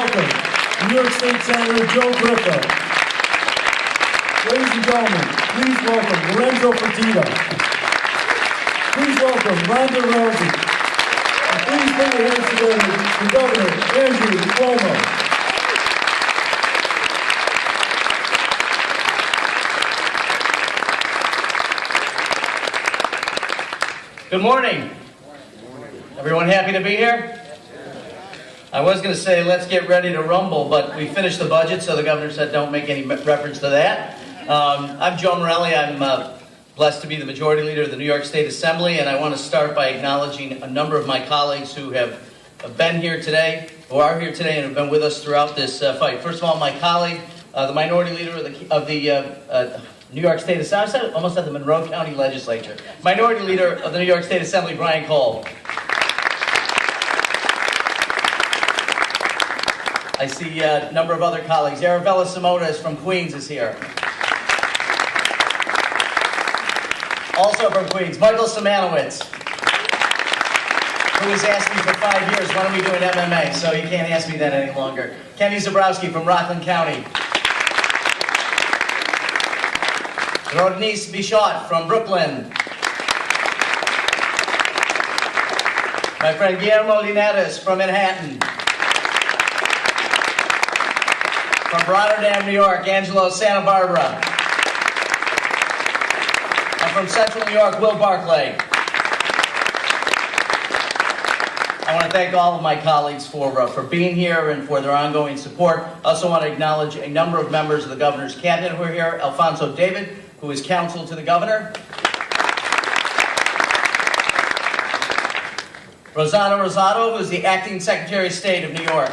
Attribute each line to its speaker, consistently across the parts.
Speaker 1: welcome New York State Senator Joe Griffo. Ladies and gentlemen, please welcome Lorenzo Fertitta. Please welcome Rhonda Rousey. And please bring your hands together to Governor Andrew Cuomo.
Speaker 2: Good morning. Everyone happy to be here? I was going to say let's get ready to rumble, but we finished the budget, so the governor said don't make any reference to that. I'm Joe Morelli. I'm blessed to be the Majority Leader of the New York State Assembly, and I want to start by acknowledging a number of my colleagues who have been here today, who are here today, and have been with us throughout this fight. First of all, my colleague, the Minority Leader of the New York State Assembly, almost at the Monroe County Legislature. Minority Leader of the New York State Assembly, Brian Cole. I see a number of other colleagues. Arabella Simotas from Queens is here. Also from Queens, Michael Simanowicz, who has asked me for 5 years, when are we doing MMA? So you can't ask me that any longer. Kenny Zabrowski from Rockland County. Rodnise Bichot from Brooklyn. My friend Guillermo Linares from Manhattan. From Rotterdam, New York, Angelo Santa Barbara. And from Central New York, Will Barclay. I want to thank all of my colleagues for being here and for their ongoing support. I also want to acknowledge a number of members of the governor's cabinet who are here. Alfonso David, who is counsel to the governor. Rosanna Rosado, who is the acting Secretary of State of New York.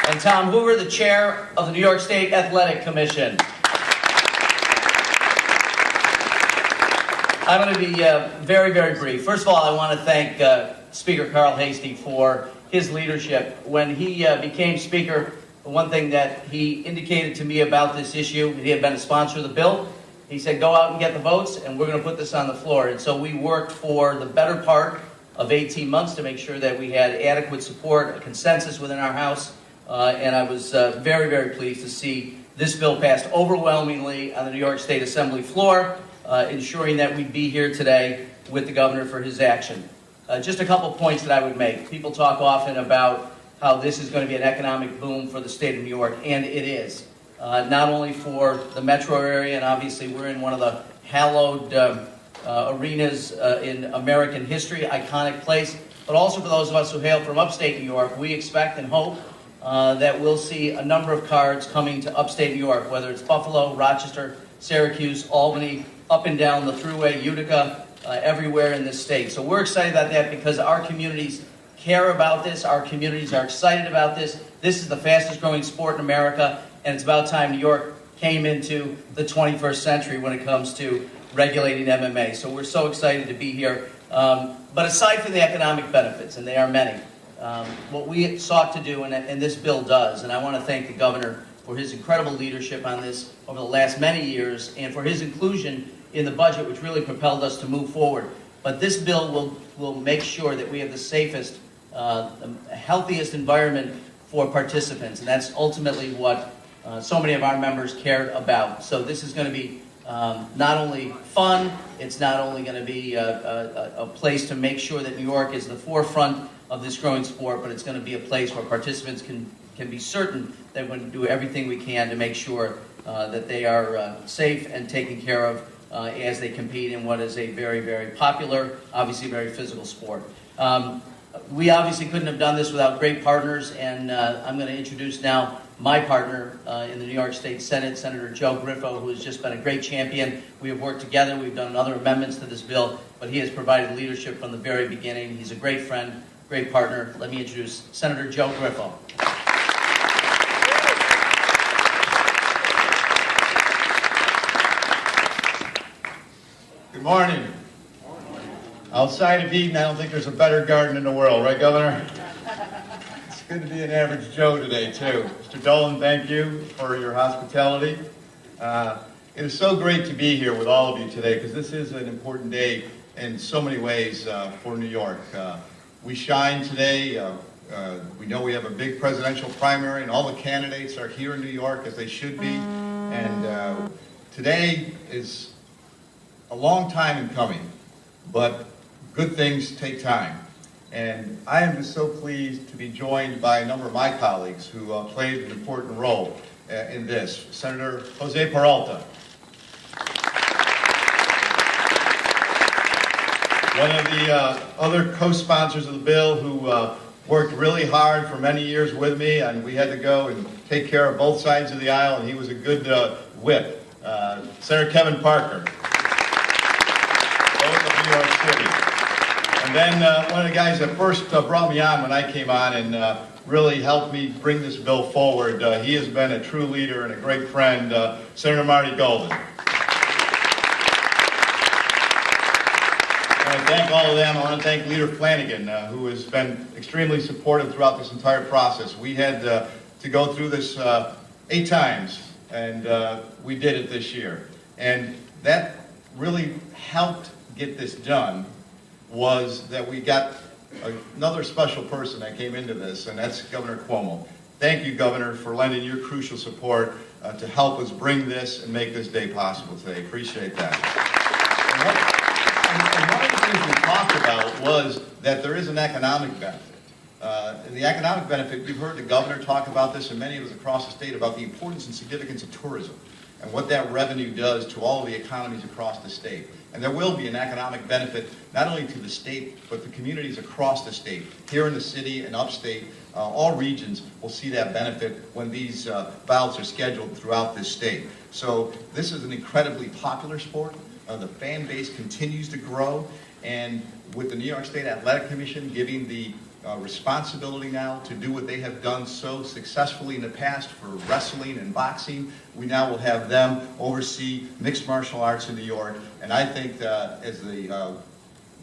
Speaker 2: And Tom Hoover, the chair of the New York State Athletic Commission. I'm going to be very, very brief. First of all, I want to thank Speaker Carl Hastie for his leadership. When he became Speaker, one thing that he indicated to me about this issue, he had been a sponsor of the bill. He said, go out and get the votes, and we're going to put this on the floor. And so we worked for the better part of 18 months to make sure that we had adequate support, a consensus within our House. And I was very, very pleased to see this bill passed overwhelmingly on the New York State Assembly floor, ensuring that we'd be here today with the governor for his action. Just a couple points that I would make. People talk often about how this is going to be an economic boom for the state of New York, and it is. Not only for the metro area, and obviously we're in one of the hallowed arenas in American history, iconic place, but also for those of us who hail from upstate New York. We expect and hope that we'll see a number of cards coming to upstate New York, whether it's Buffalo, Rochester, Syracuse, Albany, up and down the Thruway, Utica, everywhere in this state. So we're excited about that because our communities care about this. Our communities are excited about this. This is the fastest growing sport in America, and it's about time New York came into the 21st century when it comes to regulating MMA. So we're so excited to be here. But aside from the economic benefits, and they are many, what we sought to do, and this bill does, and I want to thank the governor for his incredible leadership on this over the last many years, and for his inclusion in the budget, which really propelled us to move forward. But this bill will make sure that we have the safest, healthiest environment for participants, and that's ultimately what so many of our members cared about. So this is going to be not only fun, it's not only going to be a place to make sure that New York is the forefront of this growing sport, but it's going to be a place where participants can be certain that we're going to do everything we can to make sure that they are safe and taken care of as they compete in what is a very, very popular, obviously very physical sport. We obviously couldn't have done this without great partners, and I'm going to introduce now my partner in the New York State Senate, Senator Joe Griffo, who has just been a great champion. We have worked together. We've done other amendments to this bill, but he has provided leadership from the very beginning. He's a great friend, great partner. Let me introduce Senator Joe Griffo.
Speaker 3: Good morning. Outside of Eden, I don't think there's a better garden in the world, right, Governor? It's good to be an average Joe today, too. Mr. Dolan, thank you for your hospitality. It is so great to be here with all of you today because this is an important day in so many ways for New York. We shine today We know we have a big presidential primary, and all the candidates are here in New York, as they should be. And today is a long time in coming, but good things take time. And I am just so pleased to be joined by a number of my colleagues who played an important role in this. Senator Jose Peralta. One of the other co-sponsors of the bill who worked really hard for many years with me, and we had to go and take care of both sides of the aisle, and he was a good whip. Senator Kevin Parker, both of New York City. And then one of the guys that first brought me on when I came on and really helped me bring this bill forward, he has been a true leader and a great friend, Senator Marty Golden. I want to thank all of them. I want to thank Leader Flanagan, who has been extremely supportive throughout this entire process. We had to go through this 8 times, and we did it this year. And that really helped get this done, was that we got another special person that came into this, and that's Governor Cuomo. Thank you, Governor, for lending your crucial support to help us bring this and make this day possible today. Appreciate that. And one of the things we talked about was that there is an economic benefit. And the economic benefit, you've heard the governor talk about this, and many of us across the state, about the importance and significance of tourism and what that revenue does to all of the economies across the state. And there will be an economic benefit not only to the state, but the communities across the state. Here in the city and upstate, all regions will see that benefit when these bouts are scheduled throughout this state. So this is an incredibly popular sport. The fan base continues to grow, and with the New York State Athletic Commission giving the responsibility now to do what they have done so successfully in the past for wrestling and boxing, we now will have them oversee mixed martial arts in New York. And I think as the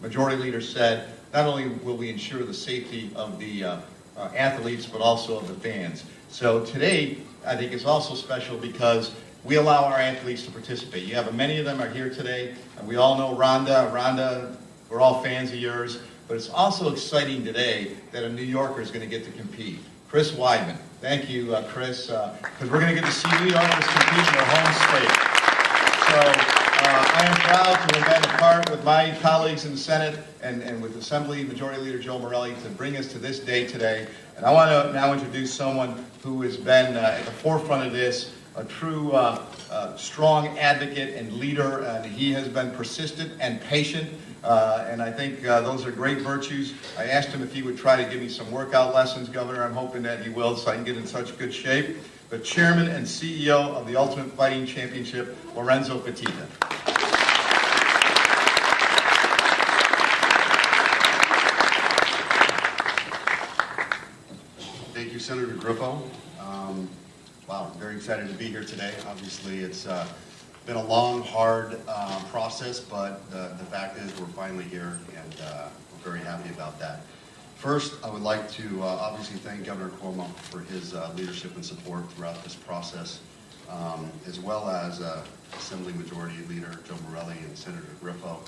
Speaker 3: majority leader said, not only will we ensure the safety of the athletes, but also of the fans. So today, I think, is also special because we allow our athletes to participate. You have many of them are here today, and we all know Rhonda. Rhonda, we're all fans of yours. But it's also exciting today that a New Yorker is going to get to compete. Chris Weidman. Thank you, Chris, because we're going to get to see New Yorkers compete in their home state. So I am proud to have been a part with my colleagues in the Senate and with Assembly Majority Leader Joe Morelli to bring us to this day today. And I want to now introduce someone who has been at the forefront of this, a true strong advocate and leader, and he has been persistent and patient, and I think those are great virtues. I asked him if he would try to give me some workout lessons, Governor. I'm hoping that he will, so I can get in such good shape. The Chairman and CEO of the Ultimate Fighting Championship, Lorenzo Fertitta.
Speaker 4: Thank you, Senator Griffo. Wow, I'm very excited to be here today. Obviously, it's been a long, hard process, but the fact is we're finally here, and we're very happy about that. First, I would like to obviously thank Governor Cuomo for his leadership and support throughout this process, as well as Assembly Majority Leader Joe Morelli and Senator Griffo.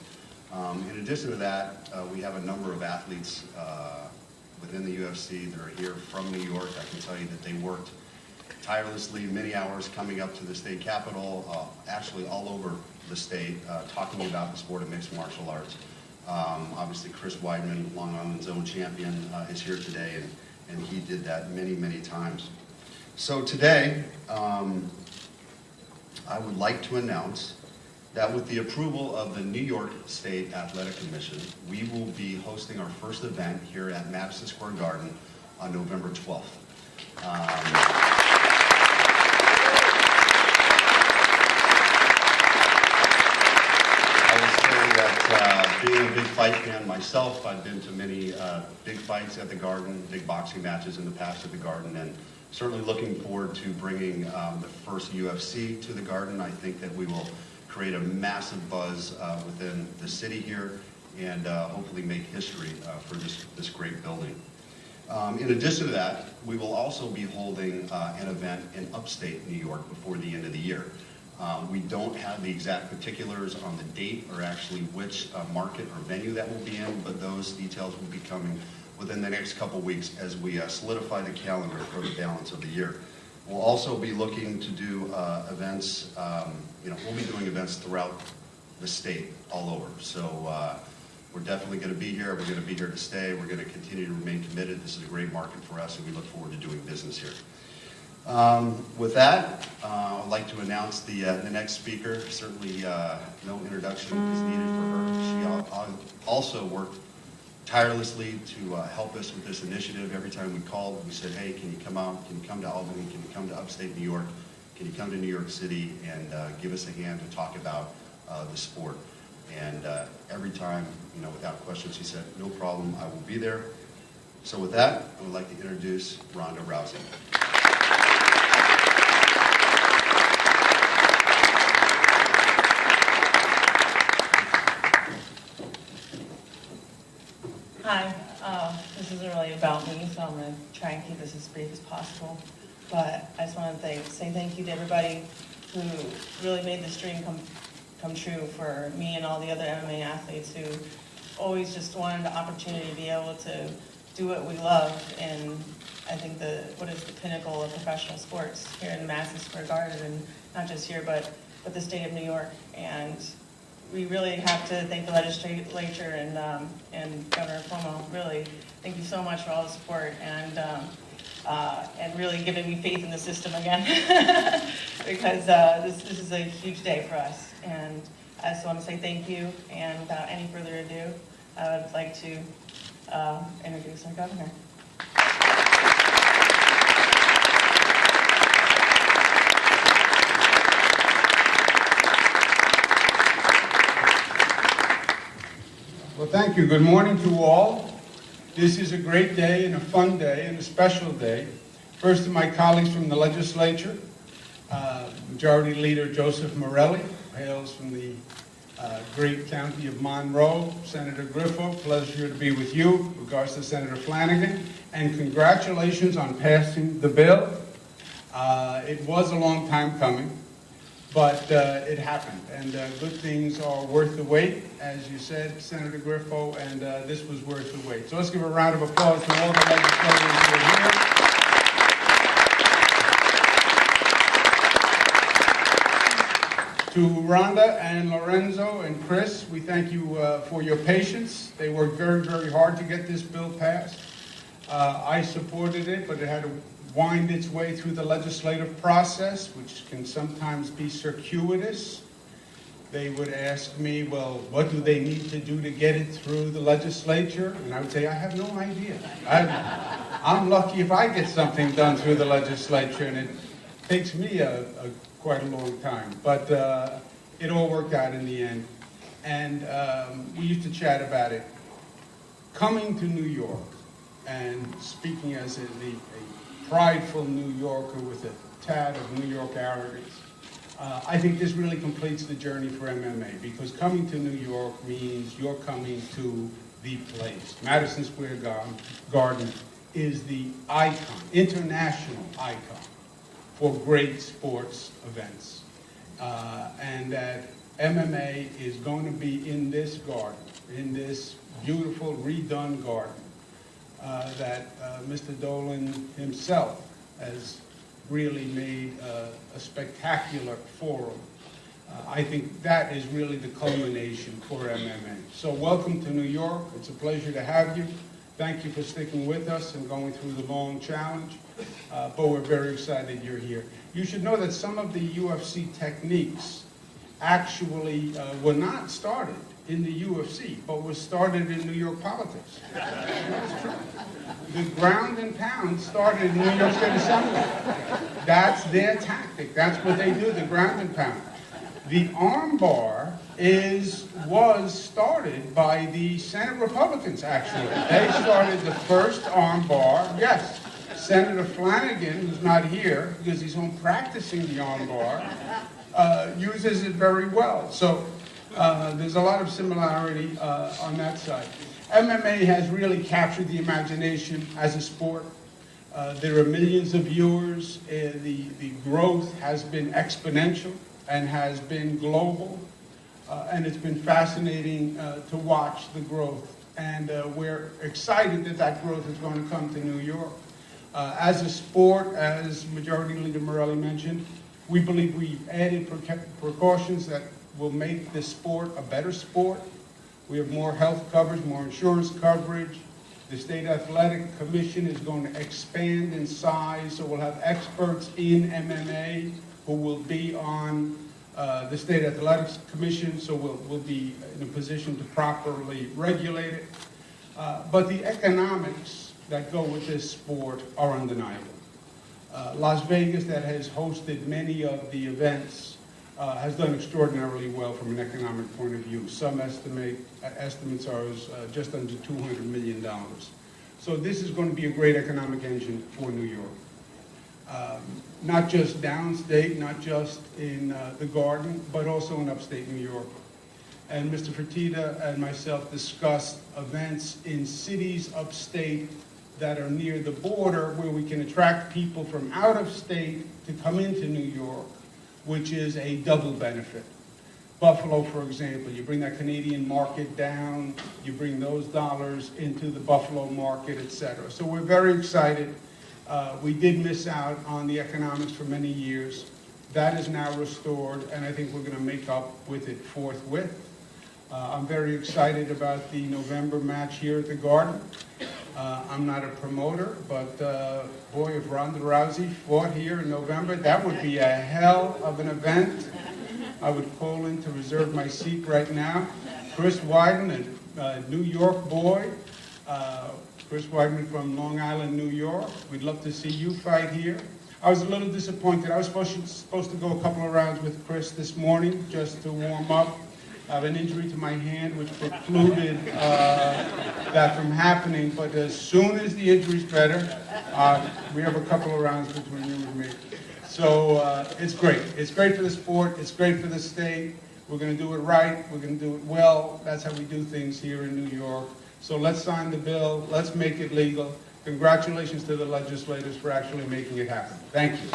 Speaker 4: In addition to that, we have a number of athletes within the UFC that are here from New York. I can tell you that they worked tirelessly, many hours coming up to the state capitol, actually all over the state, talking about the sport of mixed martial arts. Obviously, Chris Weidman, Long Island Zone champion, is here today, and he did that many, many times. So today, I would like to announce that with the approval of the New York State Athletic Commission, we will be hosting our first event here at Madison Square Garden on November 12th. Being a big fight fan myself, I've been to many big fights at the Garden, big boxing matches in the past at the Garden, and certainly looking forward to bringing the first UFC to the Garden. I think that we will create a massive buzz within the city here and hopefully make history for this great building. In addition to that, we will also be holding an event in upstate New York before the end of the year. We don't have the exact particulars on the date or actually which market or venue that will be in, but those details will be coming within the next couple weeks as we solidify the calendar for the balance of the year. We'll also be looking to do events, we'll be doing events throughout the state, all over. So we're definitely going to be here. We're going to be here to stay. We're going to continue to remain committed. This is a great market for us, and we look forward to doing business here. With that, I'd like to announce the next speaker. Certainly no introduction is needed for her. She also worked tirelessly to help us with this initiative. Every time we called, we said, hey, can you come out? Can you come to Albany? Can you come to upstate New York? Can you come to New York City and give us a hand to talk about the sport? And every time, without question, she said, no problem, I will be there. So with that, I would like to introduce Ronda Rousey.
Speaker 5: Hi, this isn't really about me, so I'm going to try and keep this as brief as possible. But I just want to say thank you to everybody who really made this dream come true for me and all the other MMA athletes who always just wanted the opportunity to be able to do what we love. And I think what is the pinnacle of professional sports here in Madison Square Garden, and not just here, but the state of New York. And we really have to thank the legislature and Governor Cuomo. Really, thank you so much for all the support and really giving me faith in the system again, because this is a huge day for us. And I just want to say thank you. And without any further ado, I would like to introduce our governor.
Speaker 6: Well, thank you. Good morning to all. This is a great day and a fun day and a special day. First to my colleagues from the legislature, Majority Leader Joseph Morelli, hails from the great county of Monroe. Senator Griffo, pleasure to be with you. Regards to Senator Flanagan, and congratulations on passing the bill. It was a long time coming, but it happened, and good things are worth the wait, as you said, Senator Griffo, and this was worth the wait. So let's give a round of applause to all the legislators who are here. To Rhonda and Lorenzo and Chris, we thank you for your patience. They worked very, very hard to get this bill passed. I supported it, but it had to wind its way through the legislative process, which can sometimes be circuitous. They would ask me, well, what do they need to do to get it through the legislature? And I would say, I have no idea. I'm lucky if I get something done through the legislature, and it takes me quite a long time. But it all worked out in the end. And we used to chat about it. Coming to New York and speaking as a prideful New Yorker with a tad of New York arrogance, I think this really completes the journey for MMA, because coming to New York means you're coming to the place. Madison Square Garden is the icon, international icon for great sports events. And that MMA is going to be in this garden, in this beautiful redone garden that Mr. Dolan himself has really made a spectacular forum. I think that is really the culmination for MMA. So welcome to New York. It's a pleasure to have you. Thank you for sticking with us and going through the long challenge, but we're very excited you're here. You should know that some of the UFC techniques actually were not started in the UFC, but were started in New York politics. That's true. The ground and pound started in New York State Assembly. That's their tactic. That's what they do, the ground and pound. The armbar was started by the Senate Republicans, actually. They started the first armbar. Yes, Senator Flanagan, who's not here because he's home practicing the armbar, uses it very well. So there's a lot of similarity on that side. MMA has really captured the imagination as a sport. There are millions of viewers. The growth has been exponential and has been global. And it's been fascinating to watch the growth and we're excited that that growth is going to come to New York. As a sport, as Majority Leader Morelli mentioned, we believe we've added precautions that will make this sport a better sport. We have more health coverage, more insurance coverage. The State Athletic Commission is going to expand in size, so we'll have experts in MMA who will be on the State Athletics Commission, so we'll be in a position to properly regulate it. But the economics that go with this sport are undeniable. Las Vegas, that has hosted many of the events, has done extraordinarily well from an economic point of view. Some estimates are just under $200 million. So this is going to be a great economic engine for New York. Not just downstate, not just in the Garden, but also in upstate New York. And Mr. Fertitta and myself discussed events in cities upstate that are near the border where we can attract people from out of state to come into New York, which is a double benefit. Buffalo, for example, you bring that Canadian market down, you bring those dollars into the Buffalo market, etc. So we're very excited. We did miss out on the economics for many years. That is now restored, and I think we're going to make up with it forthwith. I'm very excited about the November match here at the Garden. I'm not a promoter, but boy, if Ronda Rousey fought here in November, that would be a hell of an event. I would call in to reserve my seat right now. Chris Weidman, a New York boy. Chris Weidman from Long Island, New York. We'd love to see you fight here. I was a little disappointed. I was supposed to go a couple of rounds with Chris this morning just to warm up. I have an injury to my hand which precluded that from happening, but as soon as the injury's better, we have a couple of rounds between you and me. So it's great. It's great for the sport. It's great for the state. We're going to do it right. We're going to do it well. That's how we do things here in New York. So let's sign the bill. Let's make it legal. Congratulations to the legislators for actually making it happen. Thank you.